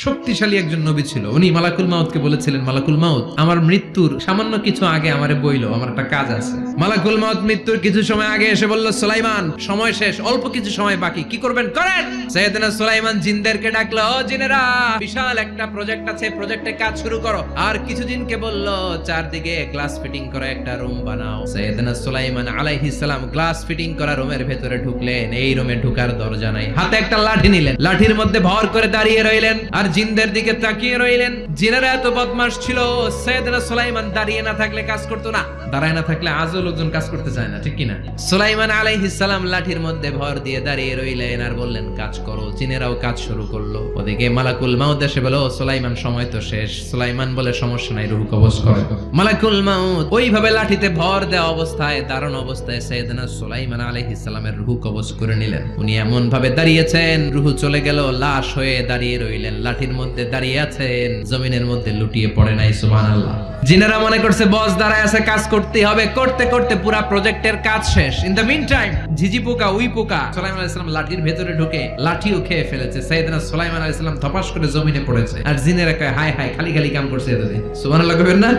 শক্তিশালী একজন নবী ছিল। উনি মালাকুল মাউতকে বলেছিলেন, মালাকুল মাউত, আমার মৃত্যুর সামান্য কিছু আগে আমারে বইলো, আমার একটা কাজ আছে। মালাকুল মাউত মৃত্যুর কিছু সময় আগে এসে বলল, সুলাইমান, সময় শেষ, অল্প কিছু সময় বাকি, কি করবেন করেন। সাইয়েদনা সুলাইমান জিনদেরকে ডাকলো, ও জিনেরা, বিশাল একটা প্রজেক্ট আছে, প্রজেক্টে কাজ শুরু করো। আর কিছু জিনকে বলল, চারদিকে গ্লাস ফিটিং করা একটা রুম বানাও। সাইয়েদনা সুলাইমান আলাইহিস সালাম গ্লাস ফিটিং করা রুমের ভেতরে ঢুকলেন। এই রুমে ঢোকার দরজা নাই, হাতে একটা লাঠি নিলেন, লাঠির মধ্যে ভর করে দাঁড়িয়ে রইলেন আর জিনদের দিকে তাকিয়ে রইলেন। জিনেরা এত বদমাশ ছিল, সাইয়েদনা সুলাইমান দাঁড়িয়ে না থাকলে কাজ করতো না, দাঁড়ায় না থাকলে আজও লোকজন কাজ করতে চায় না, ঠিক কিনা? সুলাইমান আলাইহিস সালাম লাঠির মধ্যে ভর দিয়ে দাঁড়িয়ে রইলেন আর বললেন, কাজ করো। জিনেরাও কাজ শুরু করলো। ওদিকে মালাকুল মাউত এসে বলে, ও সুলাইমান, সময় তো শেষ। সুলাইমান বলে, সমস্যা নাই, রূহ কবজ করো। মালাকুল মাউত ওইভাবে লাঠিতে ভর দেওয়া অবস্থায়, দাঁড়ানো অবস্থায় সাইয়েদনা সুলাইমান আলাইহিস সালামের রূহ কবজ করে নিলেন। উনি এমন ভাবে দাঁড়িয়েছেন, রূহ চলে গেল, লাশ হয়ে দাঁড়িয়ে রইলেন। লাঠির মধ্যে দাঁড়িয়ে আছেন, জমিনের মধ্যে লুটিয়ে পড়ে নাই। সুবহানাল্লাহ। জিনেরা মনে করছে বস দাঁড়ায় আছে, কাজ করতেই হবে। করতে করতে পুরা প্রজেক্টের কাজ শেষ। ইন দ্য মিন টাইম ঝিঝি পোকা, উই পোকা সুলাইমান আলাইহিস সালাম লাঠির ভেতরে ঢুকে লাঠিও খেয়ে ফেলেছে। সাইয়েদনা সুলাইমান আলাইহিস সালাম ধপাস করে জমিনে পড়েছে। আর জিনেরা কয়, হায় হায়, খালি খালি কাম করছে এতদিন। সুবহানাল্লাহ কইবেন না?